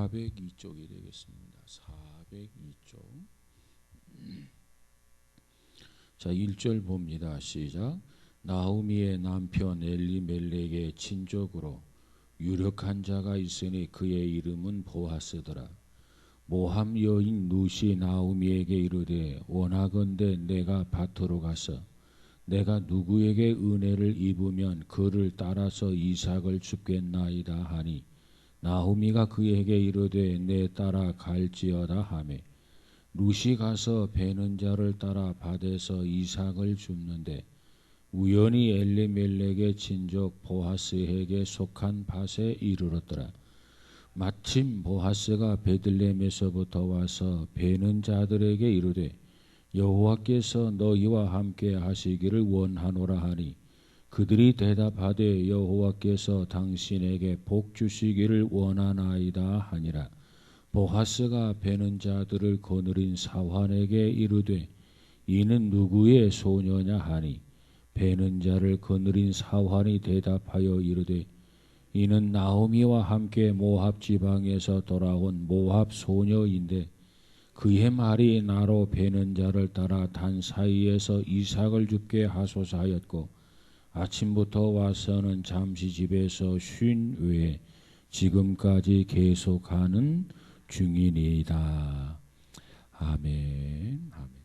402쪽이 되겠습니다. 402쪽. 자, 1절 봅니다. 시작. 나오미의 남편 엘리멜렉의 친족으로 유력한 자가 있으니 그의 이름은 보아스더라. 모함 여인 룻이 나오미에게 이르되 원하건대 내가 밭으로 가서 내가 누구에게 은혜를 입으면 그를 따라서 이삭을 줍겠나이다 하니 나오미가 그에게 이르되 내 따라 갈지어다 하매 룻이 가서 베는 자를 따라 밭에서 이삭을 줍는데 우연히 엘리멜렉의 친족 보아스에게 속한 밭에 이르렀더라. 마침 보아스가 베들레헴에서부터 와서 베는 자들에게 이르되 여호와께서 너희와 함께 하시기를 원하노라 하니 그들이 대답하되 여호와께서 당신에게 복 주시기를 원하나이다 하니라. 보아스가 베는 자들을 거느린 사환에게 이르되 이는 누구의 소녀냐 하니 베는 자를 거느린 사환이 대답하여 이르되 이는 나오미와 함께 모압 지방에서 돌아온 모압 소녀인데 그의 말이 나로 베는 자를 따라 단 사이에서 이삭을 줍게 하소서 하였고 아침부터 와서는 잠시 집에서 쉰 후에 지금까지 계속하는 중이니이다. 아멘. 아멘.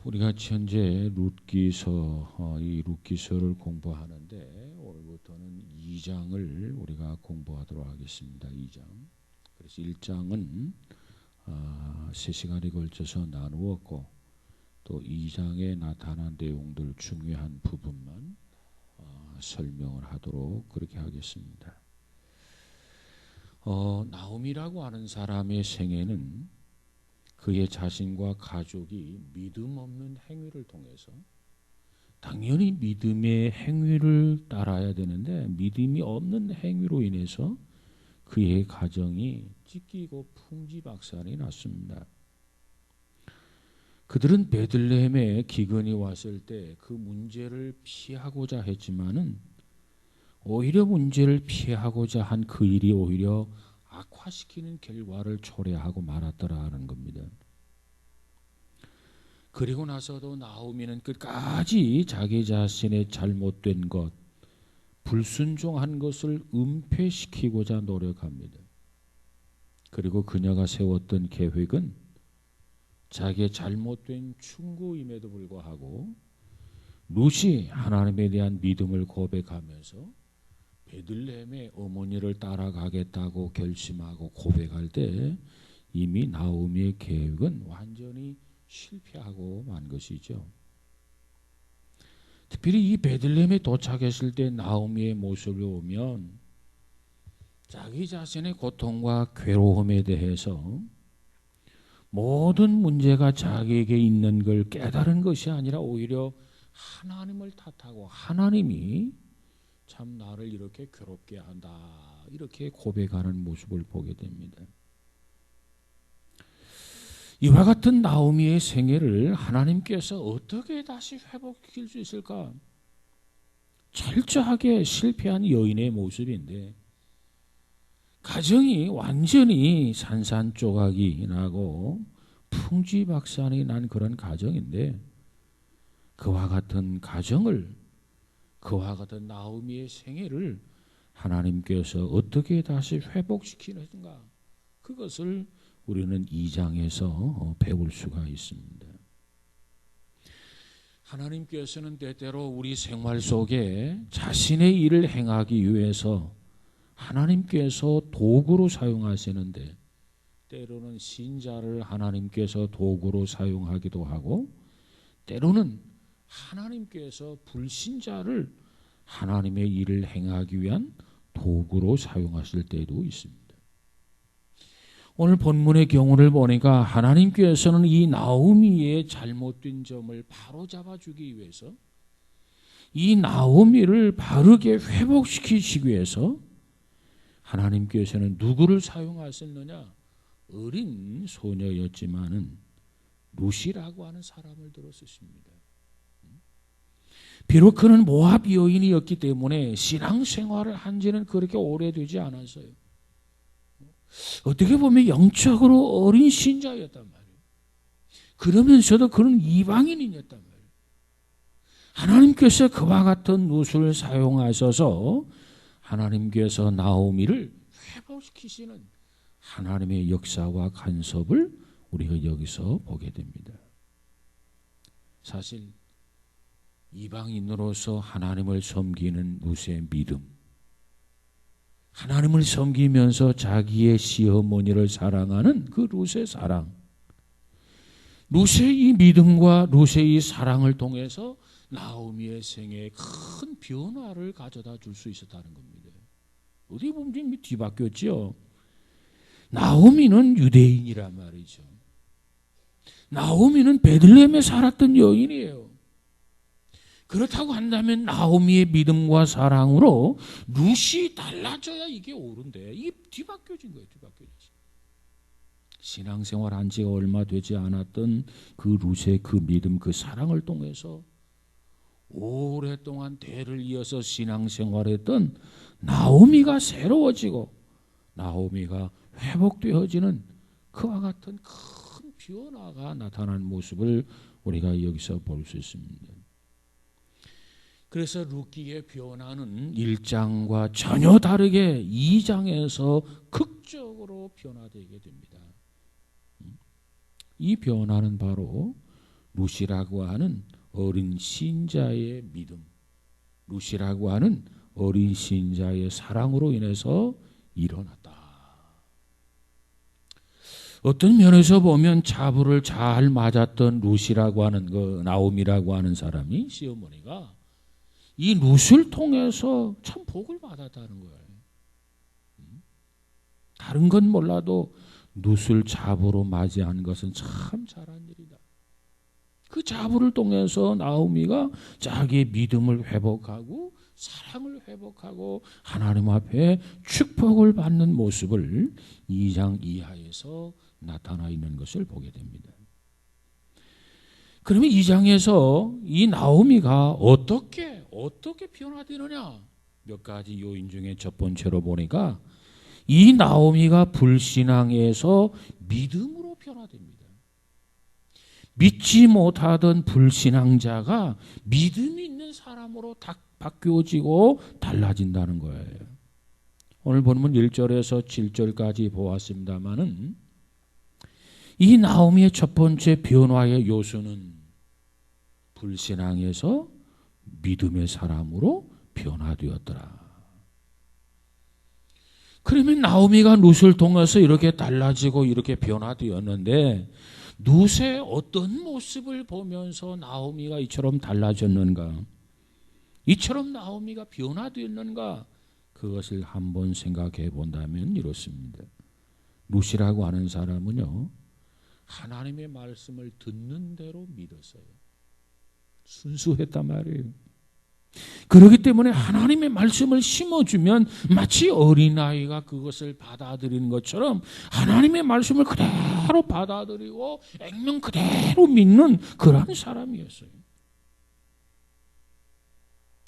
우리가 현재 룻기서 이 룻기서를 공부하는데 오늘부터는 2장을 우리가 공부하도록 하겠습니다. 2장. 그래서 1장은 3시간에 걸쳐서 나누었고 또 2장에 나타난 내용들 중요한 부분만 설명을 하도록 그렇게 하겠습니다. 나오미라고 하는 사람의 생애는 그의 자신과 가족이 믿음 없는 행위를 통해서 당연히 믿음의 행위를 따라야 되는데 믿음이 없는 행위로 인해서 그의 가정이 찢기고 풍지박산이 났습니다. 그들은 베들레헴에 기근이 왔을 때 그 문제를 피하고자 했지만은 오히려 문제를 피하고자 한 그 일이 오히려 악화시키는 결과를 초래하고 말았더라 하는 겁니다. 그리고 나서도 나오미는 끝까지 자기 자신의 잘못된 것, 불순종한 것을 은폐시키고자 노력합니다. 그리고 그녀가 세웠던 계획은 자기의 잘못된 충고임에도 불구하고 룻이 하나님에 대한 믿음을 고백하면서 베들레헴의 어머니를 따라가겠다고 결심하고 고백할 때 이미 나오미의 계획은 완전히 실패하고 만 것이죠. 특별히 이 베들레헴에 도착했을 때 나오미의 모습을 보면 자기 자신의 고통과 괴로움에 대해서 모든 문제가 자기에게 있는 걸 깨달은 것이 아니라 오히려 하나님을 탓하고 하나님이 참 나를 이렇게 괴롭게 한다 이렇게 고백하는 모습을 보게 됩니다. 이와 같은 나오미의 생애를 하나님께서 어떻게 다시 회복시킬 수 있을까? 철저하게 실패한 여인의 모습인데 가정이 완전히 산산조각이 나고 풍지박산이 난 그런 가정인데 그와 같은 가정을 그와 같은 나오미의 생애를 하나님께서 어떻게 다시 회복시키는가 그것을 우리는 2장에서 배울 수가 있습니다. 하나님께서는 때때로 우리 생활 속에 자신의 일을 행하기 위해서 하나님께서 도구로 사용하시는데 때로는 신자를 하나님께서 도구로 사용하기도 하고 때로는 하나님께서 불신자를 하나님의 일을 행하기 위한 도구로 사용하실 때도 있습니다. 오늘 본문의 경우를 보니까 하나님께서는 이 나오미의 잘못된 점을 바로잡아주기 위해서 이 나오미를 바르게 회복시키시기 위해서 하나님께서는 누구를 사용하셨느냐? 어린 소녀였지만은 룻이라고 하는 사람을 들었습니다. 비록 그는 모압 여인이었기 때문에 신앙생활을 한 지는 그렇게 오래되지 않았어요. 어떻게 보면 영적으로 어린 신자였단 말이에요. 그러면서도 그는 이방인이었단 말이에요. 하나님께서 그와 같은 룻을 사용하셔서 하나님께서 나오미를 회복시키시는 하나님의 역사와 간섭을 우리가 여기서 보게 됩니다. 사실 이방인으로서 하나님을 섬기는 룻의 믿음, 하나님을 섬기면서 자기의 시어머니를 사랑하는 그 룻의 사랑, 룻의 이 믿음과 룻의 이 사랑을 통해서 나오미의 생애에 큰 변화를 가져다 줄 수 있었다는 겁니다. 어디 보면 이미 뒤바뀌었죠. 나오미는 유대인이란 말이죠. 나오미는 베들레헴에 살았던 여인이에요. 그렇다고 한다면 나오미의 믿음과 사랑으로 룻이 달라져야 이게 옳은데 이게 뒤바뀌어진 거예요. 뒤바뀌어진. 신앙생활 한 지가 얼마 되지 않았던 그 룻의 그 믿음, 그 사랑을 통해서 오랫동안 대를 이어서 신앙생활했던 나오미가 새로워지고 나오미가 회복되어지는 그와 같은 큰 변화가 나타난 모습을 우리가 여기서 볼 수 있습니다. 그래서 룻기의 변화는 1장과 전혀 다르게 2장에서 극적으로 변화되게 됩니다. 이 변화는 바로 룻이라고 하는 어린 신자의 믿음, 룻이라고 하는 어린 신자의 사랑으로 인해서 일어났다. 어떤 면에서 보면 자부를 잘 맞았던 룻이라고 하는 그 나오미라고 하는 사람이 시어머니가 이 룻을 통해서 참 복을 받았다는 거예요. 다른 건 몰라도 룻을 자부로 맞이한 것은 참 잘한 일이다. 그 자부를 통해서 나오미가 자기의 믿음을 회복하고 사랑을 회복하고 하나님 앞에 축복을 받는 모습을 2장 이하에서 나타나 있는 것을 보게 됩니다. 그러면 2장에서 이 나오미가 어떻게 변화되느냐? 몇 가지 요인 중에 첫 번째로 보니까 이 나오미가 불신앙에서 믿음으로 변화됩니다. 믿지 못하던 불신앙자가 믿음이 있는 사람으로 바뀌어지고 달라진다는 거예요. 오늘 보면 1절에서 7절까지 보았습니다마는 이 나오미의 첫 번째 변화의 요소는 불신앙에서 믿음의 사람으로 변화되었더라. 그러면 나오미가 룻을 통해서 이렇게 달라지고 이렇게 변화되었는데 룻의 어떤 모습을 보면서 나오미가 이처럼 달라졌는가? 이처럼 나오미가 변화되었는가? 그것을 한번 생각해 본다면 이렇습니다. 룻이라고 하는 사람은요, 하나님의 말씀을 듣는 대로 믿었어요. 순수했단 말이에요. 그렇기 때문에 하나님의 말씀을 심어주면 마치 어린아이가 그것을 받아들이는 것처럼 하나님의 말씀을 그대로 받아들이고 액면 그대로 믿는 그런 사람이었어요.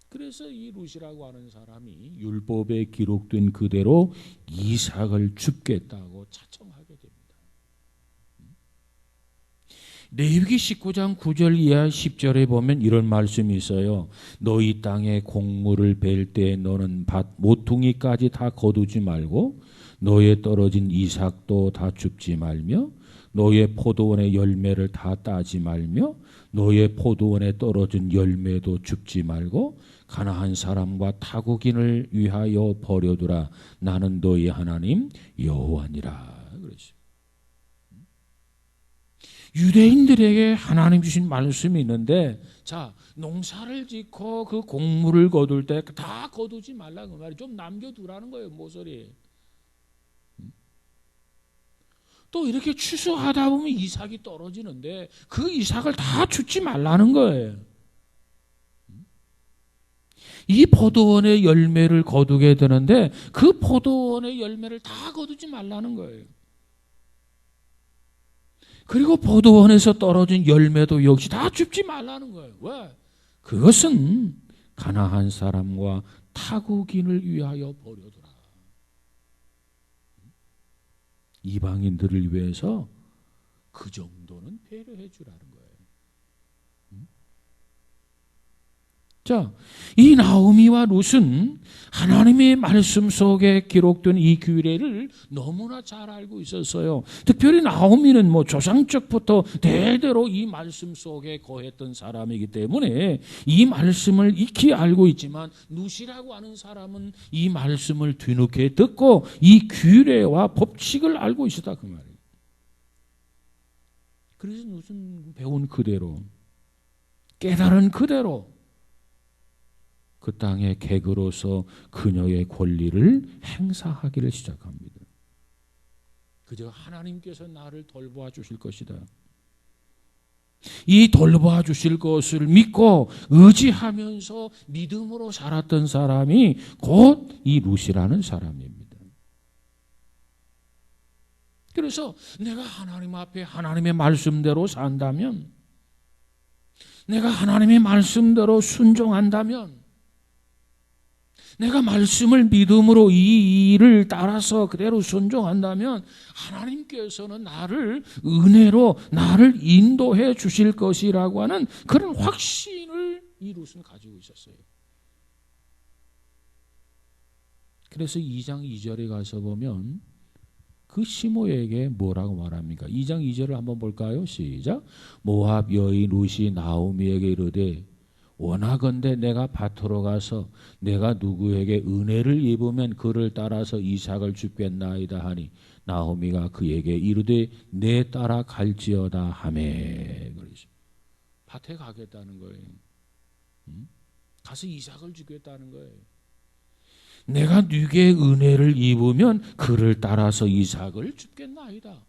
그래서 이 룻이라고 하는 사람이 율법에 기록된 그대로 이삭을 줍겠다고 차청하게 됩니다. 레위기 19장 9절 이하 10절에 보면 이런 말씀이 있어요. 너희 땅에 곡물을 벨 때 너는 밭 모퉁이까지 다 거두지 말고 너의 떨어진 이삭도 다 줍지 말며 너의 포도원의 열매를 다 따지 말며 너의 포도원에 떨어진 열매도 줍지 말고 가나안 사람과 타국인을 위하여 버려두라. 나는 너희 하나님 여호와니라. 그렇죠. 유대인들에게 하나님 주신 말씀이 있는데, 자, 농사를 짓고 그 곡물을 거둘 때 다 거두지 말라 그 말이 좀 남겨두라는 거예요. 모서리. 또 이렇게 추수하다 보면 이삭이 떨어지는데 그 이삭을 다 줍지 말라는 거예요. 이 포도원의 열매를 거두게 되는데 그 포도원의 열매를 다 거두지 말라는 거예요. 그리고 포도원에서 떨어진 열매도 역시 다 줍지 말라는 거예요. 왜? 그것은 가나안 사람과 타국인을 위하여 버려두라. 이방인들을 위해서 그 정도는 배려해 주라는 거예요. 자, 이 나오미와 룻은 하나님의 말씀 속에 기록된 이 규례를 너무나 잘 알고 있었어요. 특별히 나오미는 조상적부터 대대로 이 말씀 속에 거했던 사람이기 때문에 이 말씀을 익히 알고 있지만 룻이라고 하는 사람은 이 말씀을 뒤늦게 듣고 이 규례와 법칙을 알고 있었다 그 말이에요. 그래서 룻은 배운 그대로 깨달은 그대로 그 땅의 객으로서 그녀의 권리를 행사하기를 시작합니다. 그저 하나님께서 나를 돌보아 주실 것이다. 이 돌보아 주실 것을 믿고 의지하면서 믿음으로 살았던 사람이 곧 이 룻이라는 사람입니다. 그래서 내가 하나님 앞에 하나님의 말씀대로 산다면, 내가 하나님의 말씀대로 순종한다면, 내가 말씀을 믿음으로 이 일을 따라서 그대로 순종한다면 하나님께서는 나를 은혜로 나를 인도해 주실 것이라고 하는 그런 확신을 이 룻은 가지고 있었어요. 그래서 2장 2절에 가서 보면 그 시므에게 뭐라고 말합니까? 2장 2절을 한번 볼까요? 시작. 모압 여인 룻이 나오미에게 이르되 원하건대 내가 밭으로 가서 내가 누구에게 은혜를 입으면 그를 따라서 이삭을 줍겠나이다 하니 나오미가 그에게 이르되 내 따라 갈지어다 하매. 그러죠. 밭에 가겠다는 거예요. 가서 이삭을 주겠다는 거예요. 내가 네게 은혜를 입으면 그를 따라서 이삭을 줍겠나이다.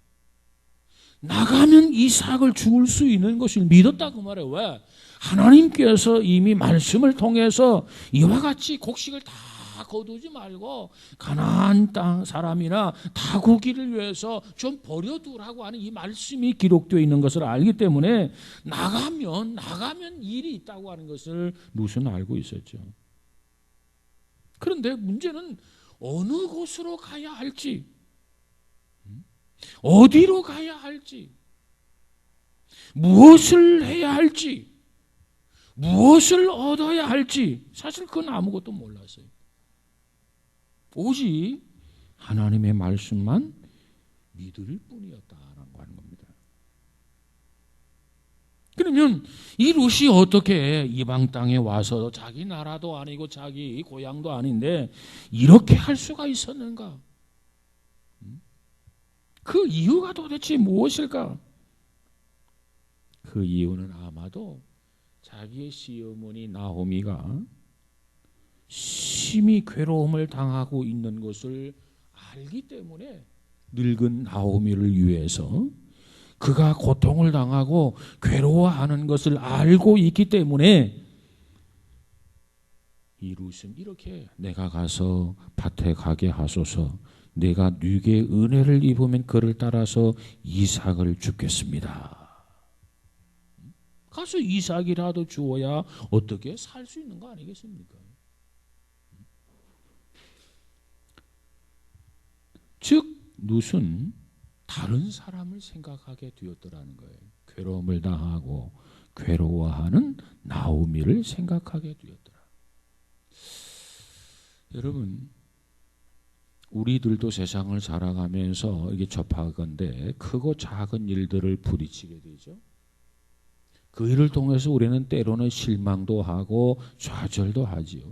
나가면 이삭을 죽을 수 있는 것을 믿었다고 말해요. 왜? 하나님께서 이미 말씀을 통해서 이와 같이 곡식을 다 거두지 말고 가나안 땅 사람이나 다구기를 위해서 좀 버려두라고 하는 이 말씀이 기록되어 있는 것을 알기 때문에 나가면 일이 있다고 하는 것을 룻은 알고 있었죠. 그런데 문제는 어느 곳으로 가야 할지, 어디로 가야 할지, 무엇을 해야 할지, 무엇을 얻어야 할지 사실 그건 아무것도 몰랐어요. 오직 하나님의 말씀만 믿을 뿐이었다라고 하는 겁니다. 그러면 이 룻이 어떻게 이방 땅에 와서 자기 나라도 아니고 자기 고향도 아닌데 이렇게 할 수가 있었는가? 그 이유가 도대체 무엇일까? 그 이유는 아마도 자기의 시어머니 나오미가 심히 괴로움을 당하고 있는 것을 알기 때문에 늙은 나오미를 위해서 그가 고통을 당하고 괴로워하는 것을 알고 있기 때문에 이 룻은 이렇게 내가 가서 밭에 가게 하소서 내가 네게 은혜를 입으면 그를 따라서 이삭을 줍겠습니다. 가서 이삭이라도 주어야 어떻게 살 수 있는 거 아니겠습니까? 즉 룻은 다른 사람을 생각하게 되었더라는 거예요. 괴로움을 당하고 괴로워하는 나오미를 생각하게 되었더라. 여러분, 우리들도 세상을 살아가면서 이게 접하건대 크고 작은 일들을 부딪히게 되죠. 그 일을 통해서 우리는 때로는 실망도 하고 좌절도 하지요.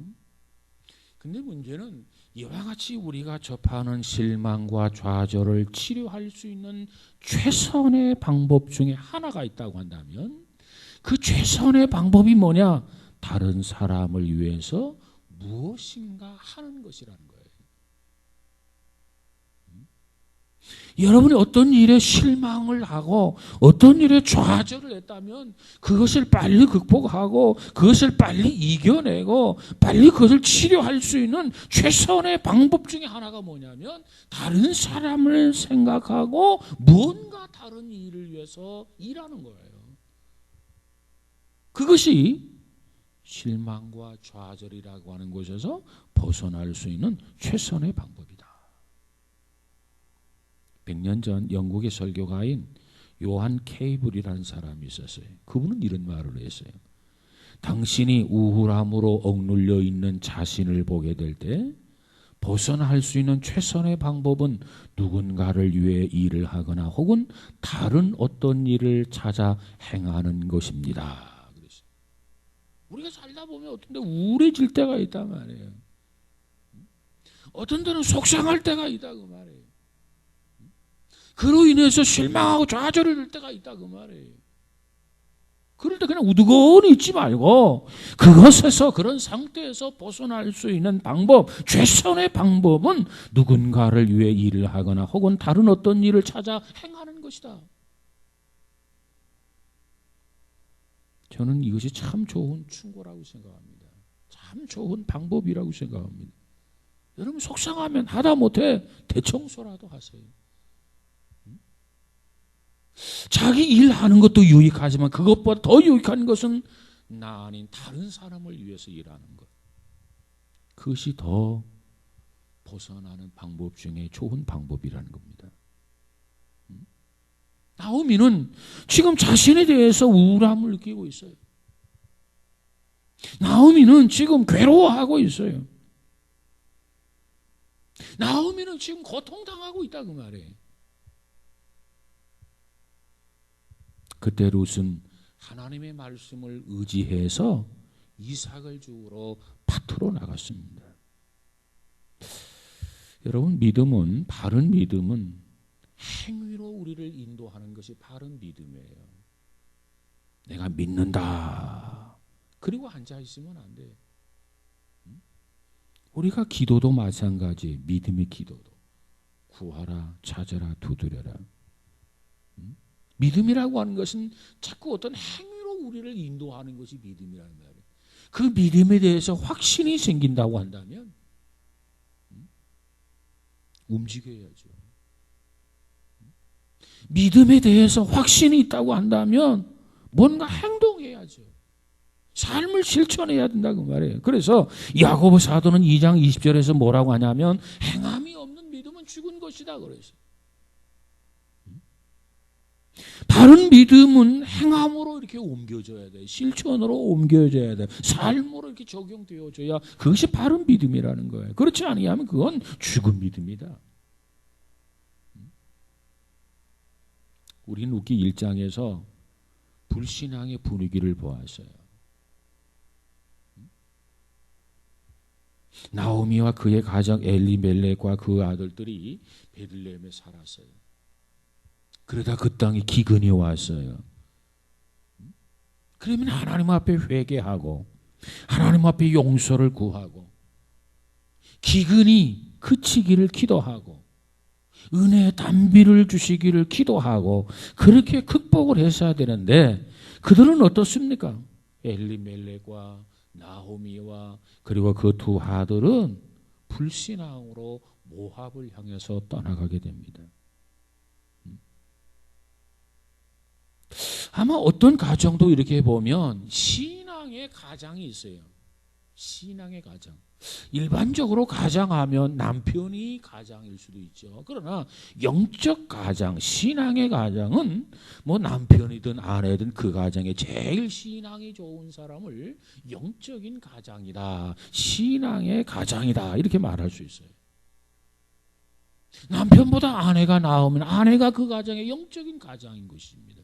근데 문제는 이와 같이 우리가 접하는 실망과 좌절을 치료할 수 있는 최선의 방법 중에 하나가 있다고 한다면 그 최선의 방법이 뭐냐? 다른 사람을 위해서 무엇인가 하는 것이라는 거예요. 여러분이 어떤 일에 실망을 하고 어떤 일에 좌절을 했다면 그것을 빨리 극복하고 그것을 빨리 이겨내고 빨리 그것을 치료할 수 있는 최선의 방법 중에 하나가 뭐냐면 다른 사람을 생각하고 무언가 다른 일을 위해서 일하는 거예요. 그것이 실망과 좌절이라고 하는 곳에서 벗어날 수 있는 최선의 방법이다. 100년 전 영국의 설교가인 요한 케이블이라는 사람이 있었어요. 그분은 이런 말을 했어요. 당신이 우울함으로 억눌려 있는 자신을 보게 될 때 벗어날 수 있는 최선의 방법은 누군가를 위해 일을 하거나 혹은 다른 어떤 일을 찾아 행하는 것입니다. 그랬어요. 우리가 살다 보면 어떤 데 우울해질 때가 있단 말이에요. 어떤 데는 속상할 때가 있다 그 말이에요. 그로 인해서 실망하고 좌절할 때가 있다 그 말이에요. 그럴 때 그냥 우두거니 있지 말고 그것에서 그런 상태에서 벗어날 수 있는 방법, 최선의 방법은 누군가를 위해 일을 하거나 혹은 다른 어떤 일을 찾아 행하는 것이다. 저는 이것이 참 좋은 충고라고 생각합니다. 참 좋은 방법이라고 생각합니다. 여러분 속상하면 하다못해 대청소라도 하세요. 자기 일하는 것도 유익하지만 그것보다 더 유익한 것은 나 아닌 다른 사람을 위해서 일하는 것. 그것이 더 벗어나는 방법 중에 좋은 방법이라는 겁니다. 나오미는 지금 자신에 대해서 우울함을 느끼고 있어요. 나오미는 지금 괴로워하고 있어요. 나오미는 지금 고통당하고 있다 그 말이에요. 그때 룻은 하나님의 말씀을 의지해서 이삭을 주우러 밭으로 나갔습니다. 여러분 믿음은, 바른 믿음은 행위로 우리를 인도하는 것이 바른 믿음이에요. 내가 믿는다. 그리고 앉아있으면 안 돼. 우리가 기도도 마찬가지. 믿음의 기도도. 구하라, 찾아라, 두드려라. 믿음이라고 하는 것은 자꾸 어떤 행위로 우리를 인도하는 것이 믿음이라는 말이에요. 그 믿음에 대해서 확신이 생긴다고 한다면 움직여야죠. 믿음에 대해서 확신이 있다고 한다면 뭔가 행동해야죠. 삶을 실천해야 된다고 말해요. 그래서 야고보 사도는 2장 20절에서 뭐라고 하냐면 행함이 없는 믿음은 죽은 것이다 그랬어요. 바른 믿음은 행함으로 이렇게 옮겨져야 돼. 실천으로 옮겨져야 돼. 삶으로 이렇게 적용되어져야 그것이 바른 믿음이라는 거예요. 그렇지 않으면 그건 죽은 믿음이다. 우리 룻기 1장에서 불신앙의 분위기를 보았어요. 나오미와 그의 가정 엘리멜렉과 그 아들들이 베들레헴에 살았어요. 그러다 그 땅에 기근이 왔어요. 그러면 하나님 앞에 회개하고 하나님 앞에 용서를 구하고 기근이 그치기를 기도하고 은혜의 단비를 주시기를 기도하고 그렇게 극복을 했어야 되는데 그들은 어떻습니까? 엘리멜렉과 나오미와 그리고 그 두 아들은 불신앙으로 모압을 향해서 떠나가게 됩니다. 아마 어떤 가정도 이렇게 보면 신앙의 가장이 있어요. 신앙의 가장. 일반적으로 가장하면 남편이 가장일 수도 있죠. 그러나 영적 가장, 신앙의 가장은 뭐 남편이든 아내든 그 가정에 제일 신앙이 좋은 사람을 영적인 가장이다, 신앙의 가장이다 이렇게 말할 수 있어요. 남편보다 아내가 나오면 아내가 그 가정의 영적인 가장인 것입니다.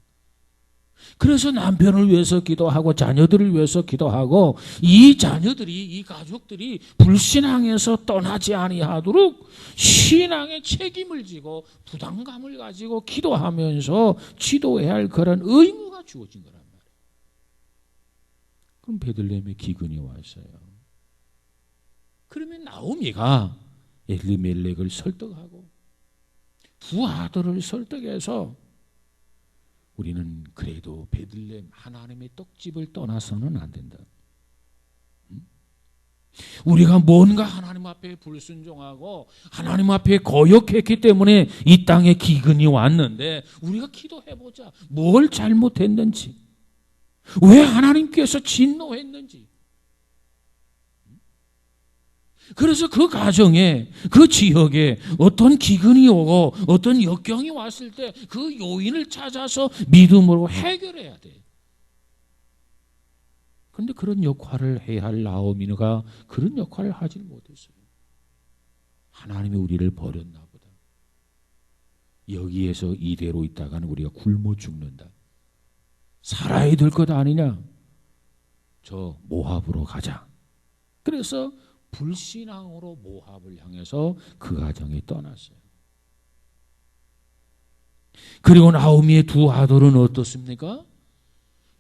그래서 남편을 위해서 기도하고 자녀들을 위해서 기도하고 이 자녀들이 이 가족들이 불신앙에서 떠나지 아니하도록 신앙의 책임을 지고 부담감을 가지고 기도하면서 지도해야 할 그런 의무가 주어진 거란 말이에요. 그럼 베들레헴에 기근이 왔어요. 그러면 나오미가 엘리멜렉을 설득하고 두 아들을 설득해서 우리는 그래도 베들레헴 하나님의 떡집을 떠나서는 안 된다. 우리가 뭔가 하나님 앞에 불순종하고 하나님 앞에 거역했기 때문에 이 땅에 기근이 왔는데 우리가 기도해보자. 뭘 잘못했는지, 왜 하나님께서 진노했는지, 그래서 그 가정에, 그 지역에 어떤 기근이 오고 어떤 역경이 왔을 때 그 요인을 찾아서 믿음으로 해결해야 돼. 그런데 그런 역할을 해야 할 나오미가 그런 역할을 하지 못했어요. 하나님이 우리를 버렸나 보다. 여기에서 이대로 있다가는 우리가 굶어 죽는다. 살아야 될 것 아니냐? 저 모압으로 가자. 그래서 불신앙으로 모압을 향해서 그 가정이 떠났어요. 그리고 나오미의 두 아들은 어떻습니까?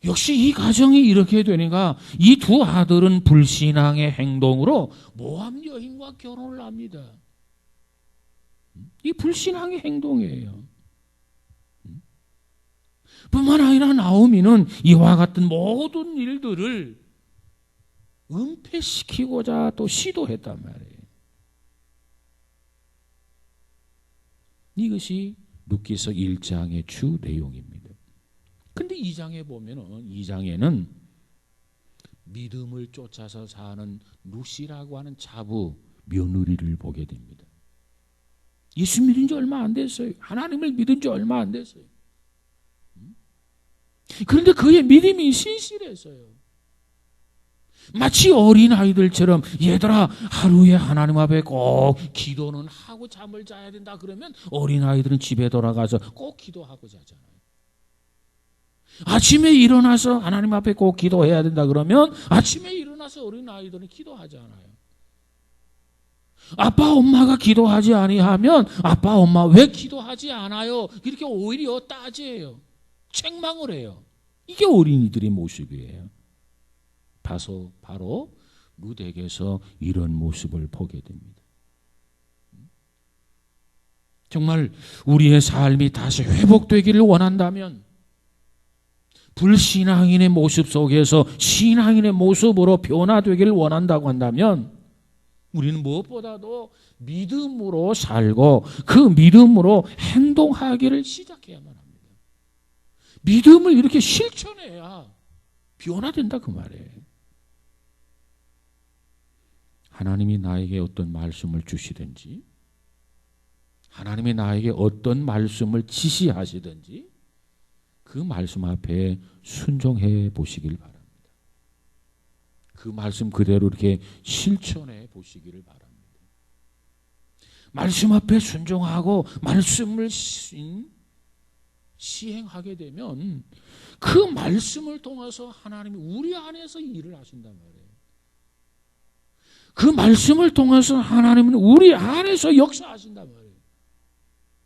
역시 이 가정이 이렇게 되니까 이 두 아들은 불신앙의 행동으로 모압 여인과 결혼을 합니다. 이 불신앙의 행동이에요. 뿐만 아니라 나오미는 이와 같은 모든 일들을 은폐시키고자 또 시도했단 말이에요. 이것이 룻기서 1장의 주 내용입니다. 근데 2장에 보면은 2장에는 믿음을 쫓아서 사는 룻이라고 하는 자부 며느리를 보게 됩니다. 예수 믿은 지 얼마 안 됐어요. 하나님을 믿은 지 얼마 안 됐어요. 그런데 그의 믿음이 신실했어요. 마치 어린아이들처럼 얘들아 하루에 하나님 앞에 꼭 기도는 하고 잠을 자야 된다 그러면 어린아이들은 집에 돌아가서 꼭 기도하고 자잖아요. 아침에 일어나서 하나님 앞에 꼭 기도해야 된다 그러면 아침에 일어나서 어린아이들은 기도하잖아요. 아빠 엄마가 기도하지 아니하면 아빠 엄마 왜 기도하지 않아요? 이렇게 오히려 따져요. 책망을 해요. 이게 어린이들의 모습이에요. 바로 룻에게서 이런 모습을 보게 됩니다. 정말 우리의 삶이 다시 회복되기를 원한다면 불신앙인의 모습 속에서 신앙인의 모습으로 변화되기를 원한다고 한다면 우리는 무엇보다도 믿음으로 살고 그 믿음으로 행동하기를 시작해야만 합니다. 믿음을 이렇게 실천해야 변화된다 그 말이에요. 하나님이 나에게 어떤 말씀을 주시든지 하나님이 나에게 어떤 말씀을 지시하시든지 그 말씀 앞에 순종해 보시길 바랍니다. 그 말씀 그대로 이렇게 실천해 보시기를 바랍니다. 말씀 앞에 순종하고 말씀을 시행하게 되면 그 말씀을 통해서 하나님이 우리 안에서 일을 하신단 말이에요. 그 말씀을 통해서 하나님은 우리 안에서 역사하신단 말이에요.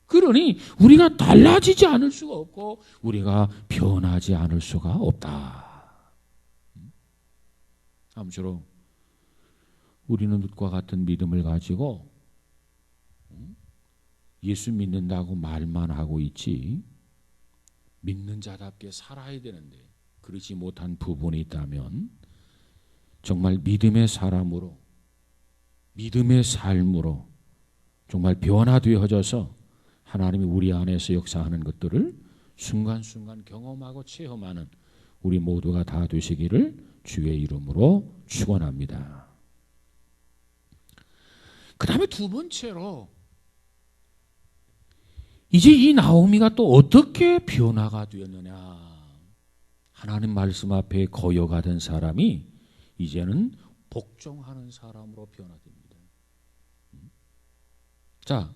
그러니 우리가 달라지지 않을 수가 없고 우리가 변하지 않을 수가 없다. 아무쪼록 우리는 룻과 같은 믿음을 가지고 예수 믿는다고 말만 하고 있지 믿는 자답게 살아야 되는데 그렇지 못한 부분이 있다면 정말 믿음의 사람으로 믿음의 삶으로 정말 변화되어져서 하나님이 우리 안에서 역사하는 것들을 순간순간 경험하고 체험하는 우리 모두가 다 되시기를 주의 이름으로 축원합니다. 그 다음에 두 번째로 이제 이 나오미가 또 어떻게 변화가 되었느냐. 하나님 말씀 앞에 거여가던 사람이 이제는 복종하는 사람으로 변화됩니다. 자,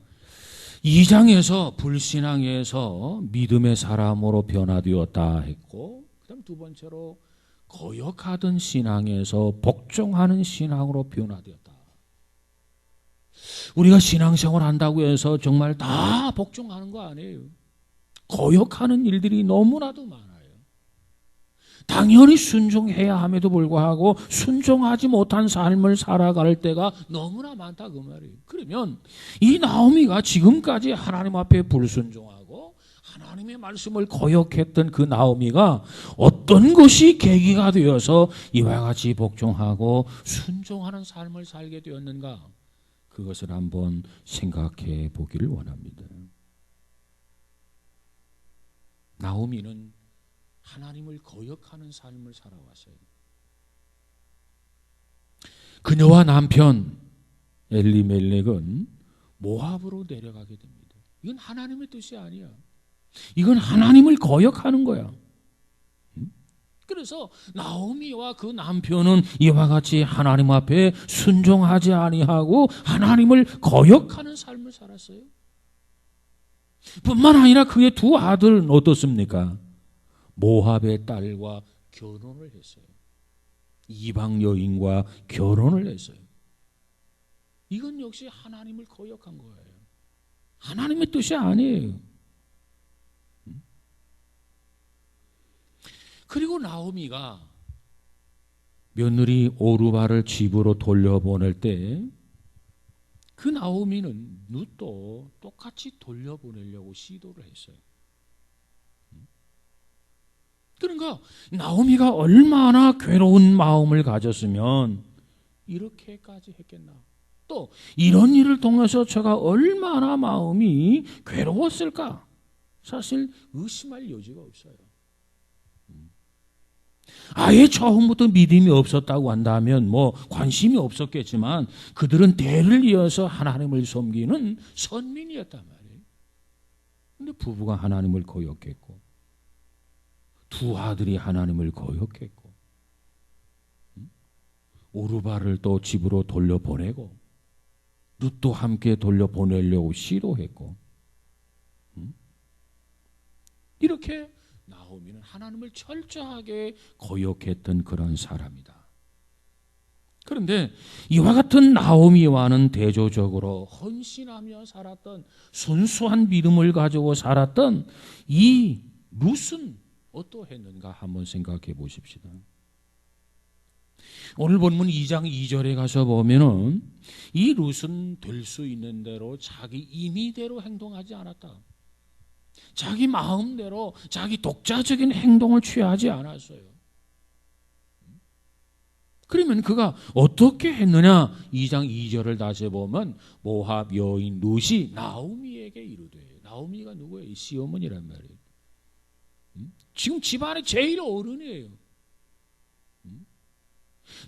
2장에서 불신앙에서 믿음의 사람으로 변화되었다 했고 그 다음 두 번째로 거역하던 신앙에서 복종하는 신앙으로 변화되었다. 우리가 신앙생활 한다고 해서 정말 다 복종하는 거 아니에요. 거역하는 일들이 너무나도 많아요. 당연히 순종해야 함에도 불구하고 순종하지 못한 삶을 살아갈 때가 너무나 많다 그 말이에요. 그러면 이 나오미가 지금까지 하나님 앞에 불순종하고 하나님의 말씀을 거역했던 그 나오미가 어떤 것이 계기가 되어서 이와 같이 복종하고 순종하는 삶을 살게 되었는가? 그것을 한번 생각해 보기를 원합니다. 나오미는 하나님을 거역하는 삶을 살아왔어요. 그녀와 남편 엘리멜렉은 모압으로 내려가게 됩니다. 이건 하나님의 뜻이 아니야. 이건 하나님을 거역하는 거야. 그래서 나오미와 그 남편은 이와 같이 하나님 앞에 순종하지 아니하고 하나님을 거역하는 삶을 살았어요. 뿐만 아니라 그의 두 아들은 어떻습니까? 모압의 딸과 결혼을 했어요. 이방 여인과 결혼을 했어요. 이건 역시 하나님을 거역한 거예요. 하나님의 뜻이 아니에요. 그리고 나오미가 며느리 오르바를 집으로 돌려보낼 때 그 나오미는 룻도 똑같이 돌려보내려고 시도를 했어요. 그러니까 나오미가 얼마나 괴로운 마음을 가졌으면 이렇게까지 했겠나. 또 이런 일을 통해서 제가 얼마나 마음이 괴로웠을까. 사실 의심할 여지가 없어요. 아예 처음부터 믿음이 없었다고 한다면 뭐 관심이 없었겠지만 그들은 대를 이어서 하나님을 섬기는 선민이었단 말이에요. 그런데 부부가 하나님을 거역했고 두 아들이 하나님을 거역했고 오르바를 또 집으로 돌려보내고 룻도 함께 돌려보내려고 시도했고 이렇게 나오미는 하나님을 철저하게 거역했던 그런 사람이다. 그런데 이와 같은 나오미와는 대조적으로 헌신하며 살았던 순수한 믿음을 가지고 살았던 이 룻은 어떠했는가 한번 생각해 보십시다. 오늘 본문 2장 2절에 가서 보면은 이 룻은 될 수 있는 대로 자기 임의대로 행동하지 않았다. 자기 마음대로 자기 독자적인 행동을 취하지 않았어요. 그러면 그가 어떻게 했느냐? 2장 2절을 다시 보면 모압 여인 룻이 나오미에게 이르되, 나오미가 누구예요? 시어머니란 말이에요. 지금 집안의 제일 어른이에요.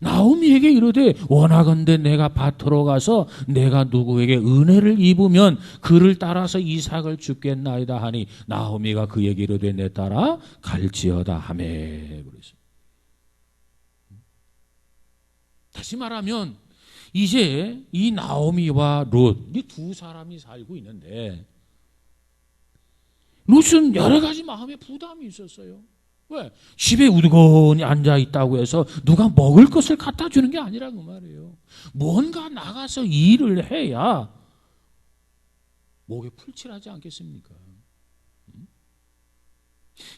나오미에게 이르되 원하건대 내가 밭으로 가서 내가 누구에게 은혜를 입으면 그를 따라서 이삭을 줍겠나이다 하니 나오미가 그에게 이르되 내 따라 갈지어다 하매. 그래서 다시 말하면 이제 이 나오미와 룻 이 두 사람이 살고 있는데 룻은 여러 가지 마음의 부담이 있었어요. 왜? 집에 우두건이 앉아있다고 해서 누가 먹을 것을 갖다 주는 게 아니라 그 말이에요. 뭔가 나가서 일을 해야 목에 풀칠하지 않겠습니까?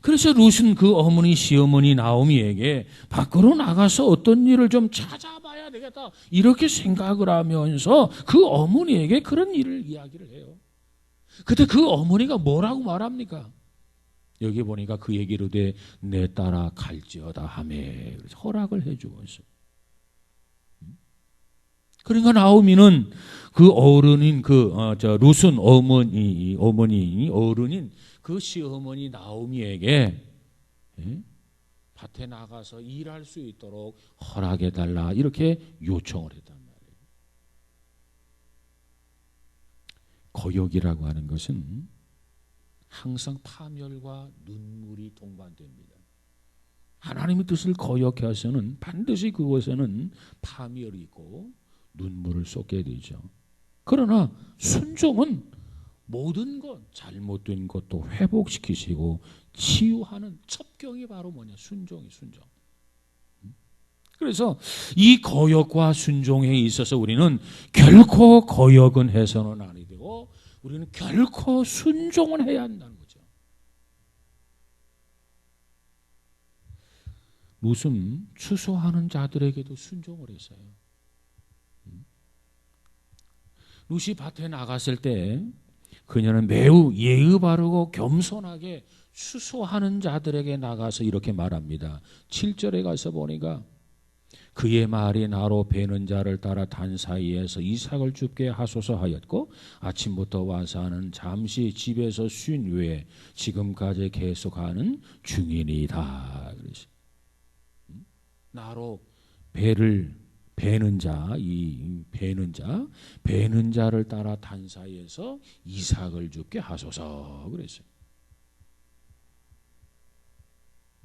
그래서 룻은 그 어머니 시어머니 나오미에게 밖으로 나가서 어떤 일을 좀 찾아봐야 되겠다 이렇게 생각을 하면서 그 어머니에게 그런 일을 이야기를 해요. 그때 그 어머니가 뭐라고 말합니까? 여기 보니까 그 얘기로 돼 내 따라 갈지어다 하매. 허락을 해주고 있어요. 그러니까 나오미는 그 어른인 룻은 어머니 어른인 그 시어머니 나오미에게 밭에 나가서 일할 수 있도록 허락해 달라 이렇게 요청을 했단 말이에요. 거역이라고 하는 것은 항상 파멸과 눈물이 동반됩니다. 하나님의 뜻을 거역해서는 반드시 그곳에는 파멸이 있고 눈물을 쏟게 되죠. 그러나 순종은 모든 것, 잘못된 것도 회복시키시고 치유하는 첩경이 바로 뭐냐? 순종. 그래서 이 거역과 순종에 있어서 우리는 결코 거역은 해서는 아니 되고 우리는 결코 순종은 해야 한다는 거죠. 룻은 추수하는 자들에게도 순종을 했어요. 룻이 밭에 나갔을 때 그녀는 매우 예의 바르고 겸손하게 추수하는 자들에게 나가서 이렇게 말합니다. 7절에 가서 보니까 그의 말이 나로 베는 자를 따라 단 사이에서 이삭을 줍게 하소서 하였고 아침부터 와서는 잠시 집에서 쉰 후에 지금까지 계속하는 중이니이다. 나로 베는 자를 따라 단사에서 이삭을 죽게 하소서 그랬어요.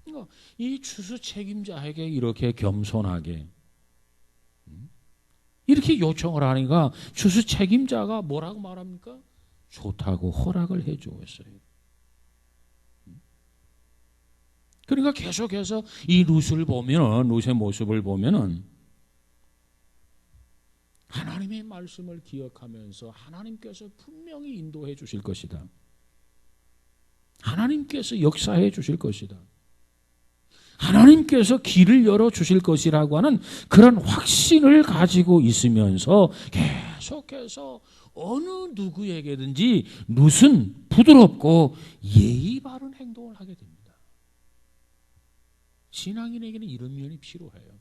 그러니까 이 추수 책임자에게 이렇게 겸손하게 이렇게 요청을 하니까 추수 책임자가 뭐라고 말합니까? 좋다고 허락을 해 주었어요. 그러니까 계속해서 이 룻의 모습을 보면은 하나님의 말씀을 기억하면서 하나님께서 분명히 인도해 주실 것이다. 하나님께서 역사해 주실 것이다. 하나님께서 길을 열어 주실 것이라고 하는 그런 확신을 가지고 있으면서 계속해서 어느 누구에게든지 룻은 부드럽고 예의 바른 행동을 하게 됩니다. 신앙인에게는 이런 면이 필요해요.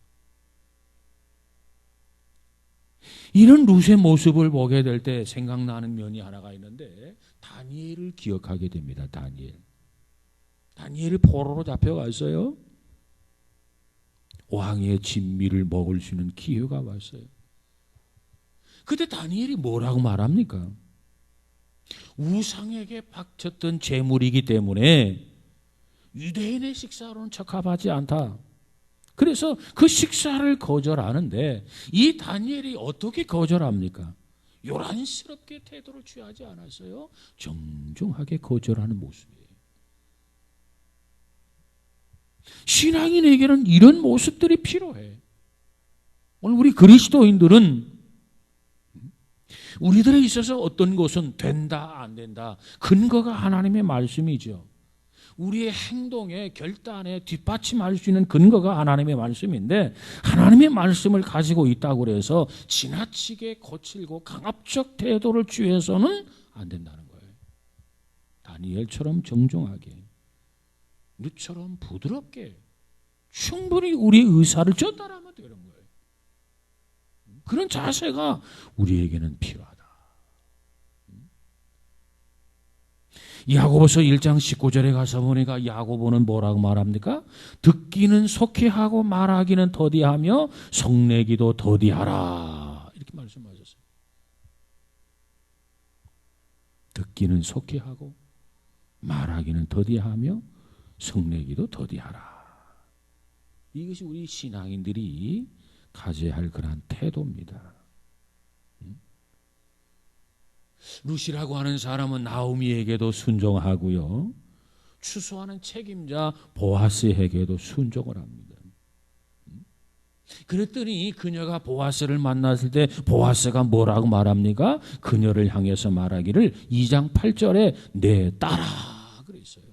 이런 룻의 모습을 보게 될 때 생각나는 면이 하나가 있는데 다니엘을 기억하게 됩니다. 다니엘이 포로로 잡혀갔어요. 왕의 진미를 먹을 수 있는 기회가 왔어요. 그때 다니엘이 뭐라고 말합니까? 우상에게 바쳤던 재물이기 때문에 유대인의 식사로는 적합하지 않다. 그래서 그 식사를 거절하는데 이 다니엘이 어떻게 거절합니까? 요란스럽게 태도를 취하지 않았어요. 정중하게 거절하는 모습이에요. 신앙인에게는 이런 모습들이 필요해. 오늘 우리 그리스도인들은 우리들에 있어서 어떤 것은 된다 안 된다 근거가 하나님의 말씀이죠. 우리의 행동에 결단에 뒷받침할 수 있는 근거가 하나님의 말씀인데 하나님의 말씀을 가지고 있다고 해서 지나치게 거칠고 강압적 태도를 취해서는 안 된다는 거예요. 다니엘처럼 정중하게 룻처럼 부드럽게 충분히 우리의 의사를 전달하면 되는 거예요. 그런 자세가 우리에게는 필요하다. 야고보서 1장 19절에 가서 보니까 야고보는 뭐라고 말합니까? 듣기는 속히 하고 말하기는 더디하며 성내기도 더디하라. 이렇게 말씀하셨어요. 듣기는 속히 하고 말하기는 더디하며 성내기도 더디하라. 이것이 우리 신앙인들이 가져야 할 그러한 태도입니다. 룻이라고 하는 사람은 나오미에게도 순종하고요. 추수하는 책임자 보아스에게도 순종을 합니다. 그랬더니 그녀가 보아스를 만났을 때 보아스가 뭐라고 말합니까? 그녀를 향해서 말하기를 2장 8절에 내 딸아 그랬어요.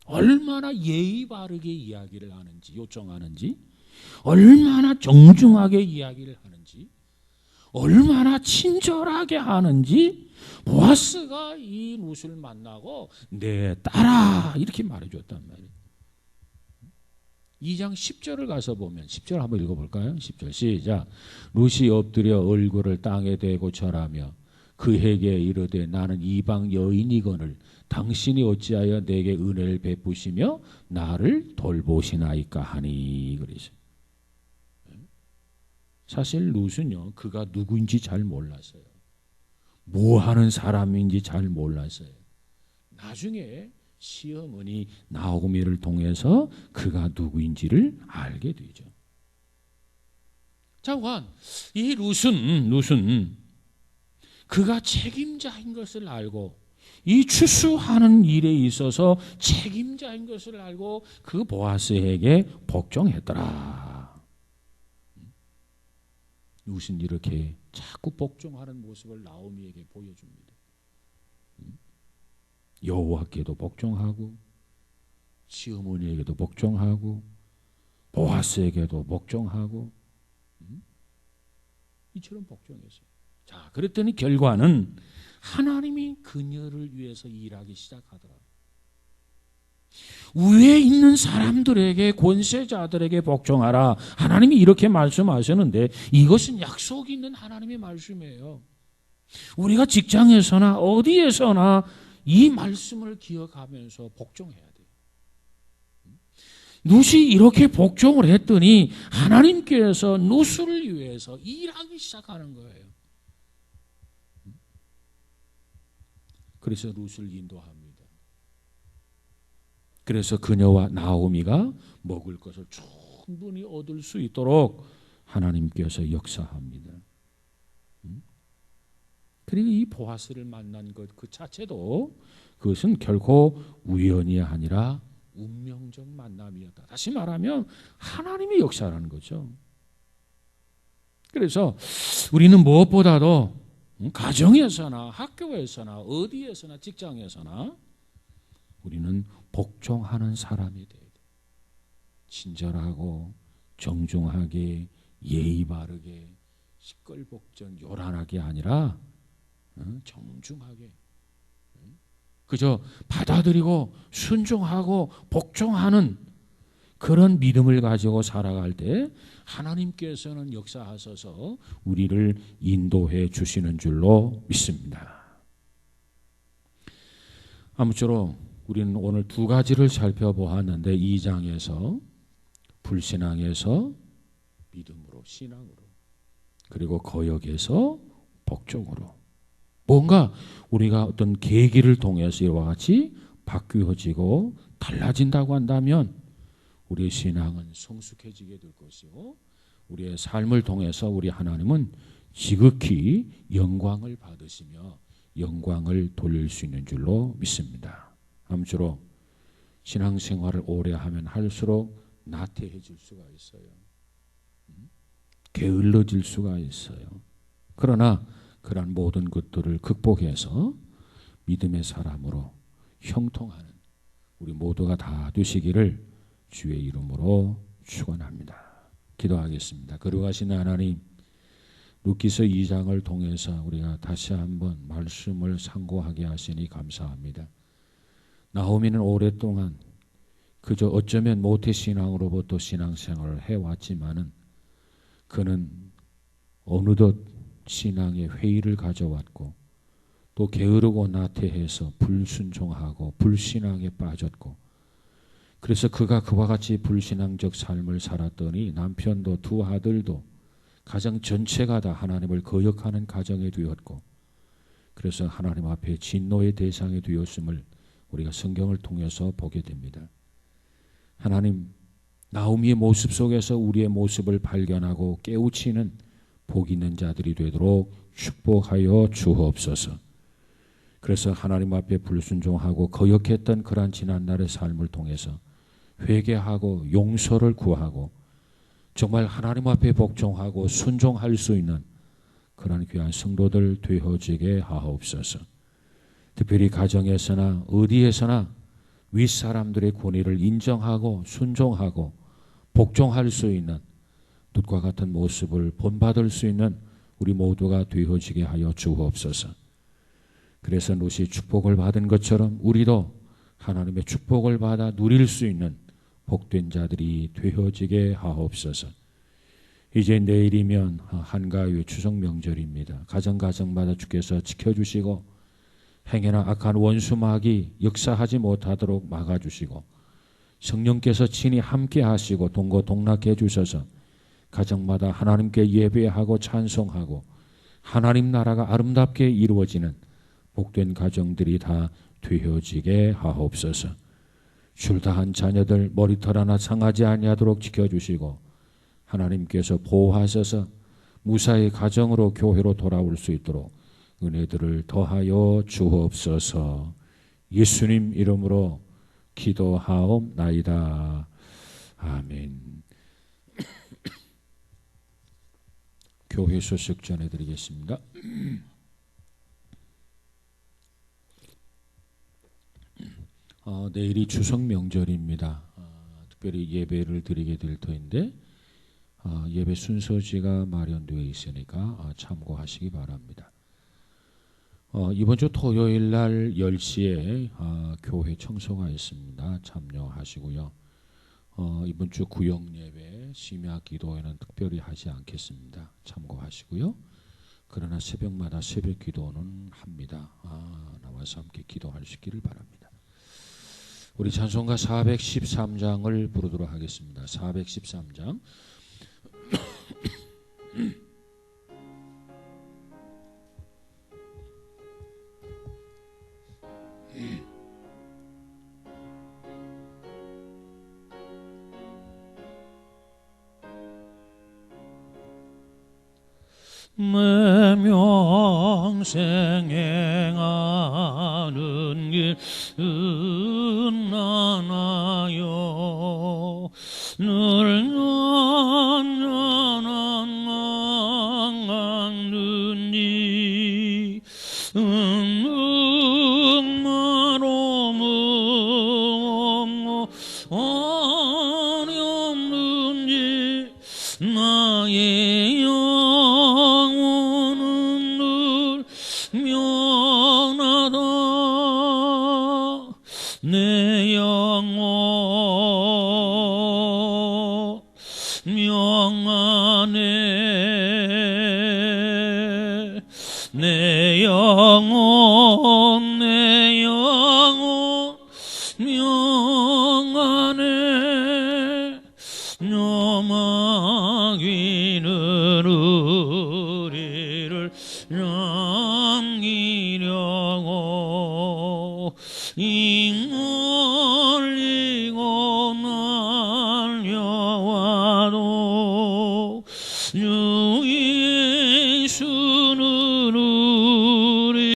얼마나 예의 바르게 이야기를 하는지 요청하는지 얼마나 정중하게 이야기를 하는지 얼마나 친절하게 하는지 보아스가 이 룻을 만나고 내 딸아 이렇게 말해줬단 말이에요. 2장 10절을 가서 보면 10절 한번 읽어볼까요? 10절 시작. 룻이 엎드려 얼굴을 땅에 대고 절하며 그에게 이르되 나는 이방 여인이거늘 당신이 어찌하여 내게 은혜를 베푸시며 나를 돌보시나이까 하니 그러죠. 사실 룻은요 그가 누구인지 잘 몰랐어요. 뭐 하는 사람인지 잘 몰랐어요. 나중에 시어머니 나오미를 통해서 그가 누구인지를 알게 되죠. 자관 이 룻은 그가 책임자인 것을 알고 이 추수하는 일에 있어서 책임자인 것을 알고 그 보아스에게 복종했더라. 룻은 이렇게 자꾸 복종하는 모습을 나오미에게 보여줍니다. 여호와께도 복종하고 시어머니에게도 복종하고 보아스에게도 복종하고 이처럼 복종했어요. 자, 그랬더니 결과는 하나님이 그녀를 위해서 일하기 시작하더라. 위에 있는 사람들에게 권세자들에게 복종하라. 하나님이 이렇게 말씀하셨는데 이것은 약속이 있는 하나님의 말씀이에요. 우리가 직장에서나 어디에서나 이 말씀을 기억하면서 복종해야 돼요. 룻이 이렇게 복종을 했더니 하나님께서 룻을 위해서 일하기 시작하는 거예요. 그래서 룻을 인도합니다. 그래서 그녀와 나오미가 먹을 것을 충분히 얻을 수 있도록 하나님께서 역사합니다. 그리고 이 보아스를 만난 것 그 자체도 그것은 결코 우연이 아니라 운명적 만남이었다. 다시 말하면 하나님의 역사라는 거죠. 그래서 우리는 무엇보다도 가정에서나 학교에서나 어디에서나 직장에서나 우리는 복종하는 사람이 돼야 돼. 친절하고 정중하게 예의 바르게 시끌벅적 요란하게 아니라 정중하게 그저 받아들이고 순종하고 복종하는 그런 믿음을 가지고 살아갈 때 하나님께서는 역사하셔서 우리를 인도해 주시는 줄로 믿습니다. 아무쪼록 우리는 오늘 두 가지를 살펴보았는데 2장에서 불신앙에서 믿음으로 신앙으로 그리고 거역에서 복종으로 뭔가 우리가 어떤 계기를 통해서 이와 같이 바뀌어지고 달라진다고 한다면 우리의 신앙은 성숙해지게 될 것이고 우리의 삶을 통해서 우리 하나님은 지극히 영광을 받으시며 영광을 돌릴 수 있는 줄로 믿습니다. 아무쪼록 신앙생활을 오래 하면 할수록 나태해질 수가 있어요. 게을러질 수가 있어요. 그러나 그러한 모든 것들을 극복해서 믿음의 사람으로 형통하는 우리 모두가 다 되시기를 주의 이름으로 축원합니다. 기도하겠습니다. 거룩하신 하나님, 룻기서 2장을 통해서 우리가 다시 한번 말씀을 상고하게 하시니 감사합니다. 나오미는 오랫동안 그저 어쩌면 모태신앙으로부터 신앙생활을 해왔지만은 그는 어느덧 신앙의 회의를 가져왔고 또 게으르고 나태해서 불순종하고 불신앙에 빠졌고 그래서 그가 그와 같이 불신앙적 삶을 살았더니 남편도 두 아들도 가정 전체가 다 하나님을 거역하는 가정이 되었고 그래서 하나님 앞에 진노의 대상이 되었음을 우리가 성경을 통해서 보게 됩니다. 하나님, 나오미의 모습 속에서 우리의 모습을 발견하고 깨우치는 복 있는 자들이 되도록 축복하여 주옵소서. 그래서 하나님 앞에 불순종하고 거역했던 그러한 지난날의 삶을 통해서 회개하고 용서를 구하고 정말 하나님 앞에 복종하고 순종할 수 있는 그러한 귀한 성도들 되어지게 하옵소서. 특별히 가정에서나 어디에서나 윗사람들의 권위를 인정하고 순종하고 복종할 수 있는 룻과 같은 모습을 본받을 수 있는 우리 모두가 되어지게 하여 주옵소서. 그래서 룻이 축복을 받은 것처럼 우리도 하나님의 축복을 받아 누릴 수 있는 복된 자들이 되어지게 하옵소서. 이제 내일이면 한가위 추석 명절입니다. 가정가정마다 주께서 지켜주시고 행여나 악한 원수마귀 역사하지 못하도록 막아주시고 성령께서 친히 함께 하시고 동고동락해 주셔서 가정마다 하나님께 예배하고 찬송하고 하나님 나라가 아름답게 이루어지는 복된 가정들이 다 되어지게 하옵소서. 출다한 자녀들 머리털 하나 상하지 아니하도록 지켜주시고 하나님께서 보호하셔서 무사히 가정으로 교회로 돌아올 수 있도록 은혜들을 더하여 주옵소서. 예수님 이름으로 기도하옵나이다. 아멘. 교회 소식 전해드리겠습니다. 내일이 추석 명절입니다. 특별히 예배를 드리게 될 터인데 예배 순서지가 마련되어 있으니까 참고하시기 바랍니다. 이번 주 토요일 날 10시에 교회 청소가 있습니다. 참여하시고요. 이번 주 구역 예배 심야 기도회는 특별히 하지 않겠습니다. 참고하시고요. 그러나 새벽마다 새벽 기도는 합니다. 나와서 함께 기도할 수 있기를 바랍니다. 우리 찬송가 413장을 부르도록 하겠습니다. 413장. 내 명생 행하는 길 은나나요 늘 넌넌넌넌는지 응마로 무엄무 어렵는지 나의 영혼은 늘 면하다 내 영혼 명하네 내 영혼 내 영혼 명하네 녀마귀는 우리를 남기려고 이